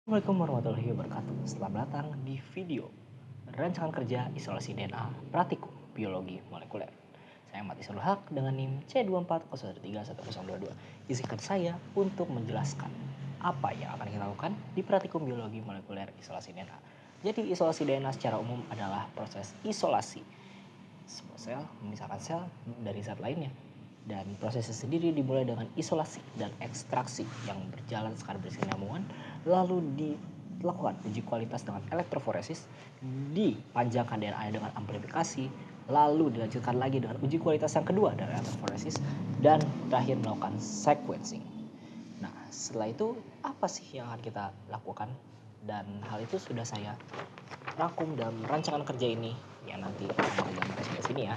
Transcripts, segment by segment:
Assalamualaikum warahmatullahi wabarakatuh. Selamat datang di video rancangan kerja isolasi DNA praktikum biologi molekuler. Saya Mati Haq dengan NIM C24013122. Izinkan saya untuk menjelaskan apa yang akan kita lakukan di praktikum biologi molekuler isolasi DNA. Jadi isolasi DNA secara umum adalah proses isolasi sebuah sel memisahkan sel dari zat lainnya. Dan prosesnya sendiri dimulai dengan isolasi dan ekstraksi yang berjalan secara berkesinambungan, lalu dilakukan uji kualitas dengan elektroforesis, dipanjangkan DNA dengan amplifikasi, lalu dilanjutkan lagi dengan uji kualitas yang kedua dari elektroforesis, dan terakhir melakukan sequencing. Nah, setelah itu apa sih yang akan kita lakukan? Dan hal itu sudah saya rangkum dalam rancangan kerja ini yang nanti akan digambar di sini ya.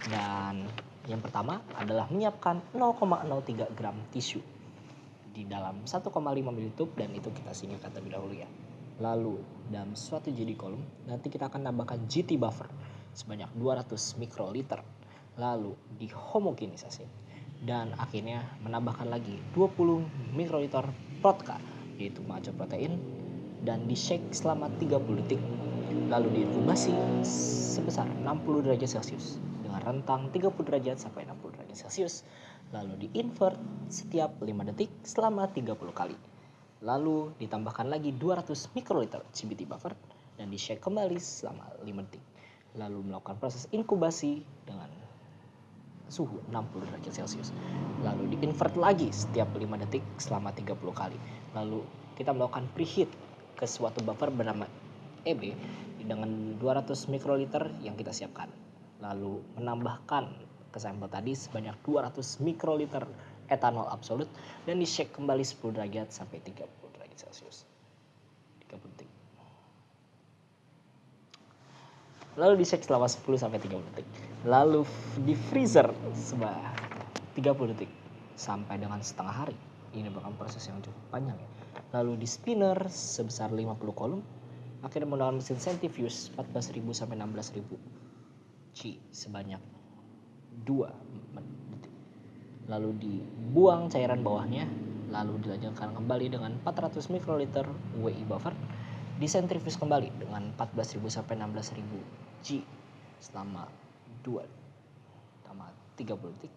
Dan yang pertama adalah menyiapkan 0,03 gram tisu di dalam 1,5 ml tube, dan itu kita singkirkan terlebih dahulu ya. Lalu dalam suatu jadi kolom nanti kita akan tambahkan GT buffer sebanyak 200 mikroliter, lalu dihomogenisasi dan akhirnya menambahkan lagi 20 mikroliter protka yaitu maco protein dan di shake selama 30 detik, lalu diinkubasi sebesar 60 derajat Celcius dengan rentang 30 derajat sampai 60 derajat Celcius, lalu di-invert setiap 5 detik selama 30 kali. Lalu ditambahkan lagi 200 mikroliter CBT buffer dan di-shake kembali selama 5 detik. Lalu melakukan proses inkubasi dengan suhu 60 derajat Celcius. Lalu di-invert lagi setiap 5 detik selama 30 kali. Lalu kita melakukan preheat ke suatu buffer bernama EB dengan 200 mikroliter yang kita siapkan. Lalu menambahkan ke sampel tadi sebanyak 200 mikroliter etanol absolut dan di-shake kembali 10 derajat sampai 30 derajat Celcius. 30 detik. Lalu di-shake selama 10 sampai 30 detik. Lalu di freezer selama 30 detik sampai dengan setengah hari. Ini merupakan proses yang cukup panjang ya. Lalu di spinner sebesar 50 kolom. Akhirnya menggunakan mesin centrifuge 14.000 sampai 16.000 G sebanyak 2 detik. Lalu dibuang cairan bawahnya, lalu dilanjutkan kembali dengan 400 mikroliter WI buffer, disentrifuge kembali dengan 14.000 sampai 16.000 G selama 30 detik.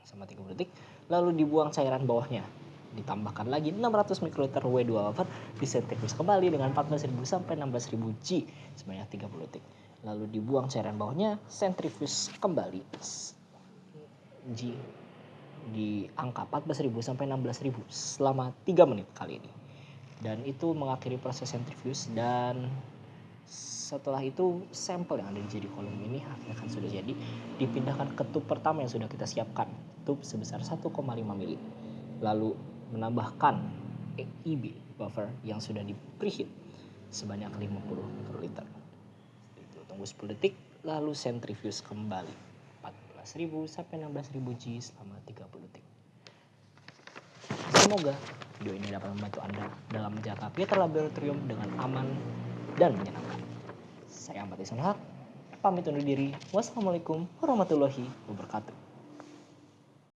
Selama 30 detik, lalu dibuang cairan bawahnya. Ditambahkan lagi 600 mikroliter W2 buffer, disentrifuge kembali dengan 14.000 sampai 16.000 G sebanyak 30 detik. Lalu dibuang cairan bawahnya, sentrifuge kembali G di angka 14.000 sampai 16.000 selama 3 menit kali ini. Dan itu mengakhiri proses sentrifuge, dan setelah itu sampel yang ada di jadi kolom ini akan sudah jadi dipindahkan ke tube pertama yang sudah kita siapkan, tube sebesar 1,5 ml. Lalu menambahkan EIB buffer yang sudah di preheat sebanyak 50 mikroliter. Itu tunggu 10 detik, lalu sentrifuge kembali 14.000 sampai 16.000 G selama 30 detik. Semoga video ini dapat membantu Anda dalam menjaga Pieter Laboratorium dengan aman dan menyenangkan. Saya Mati Haq, pamit undur diri. Wassalamualaikum warahmatullahi wabarakatuh.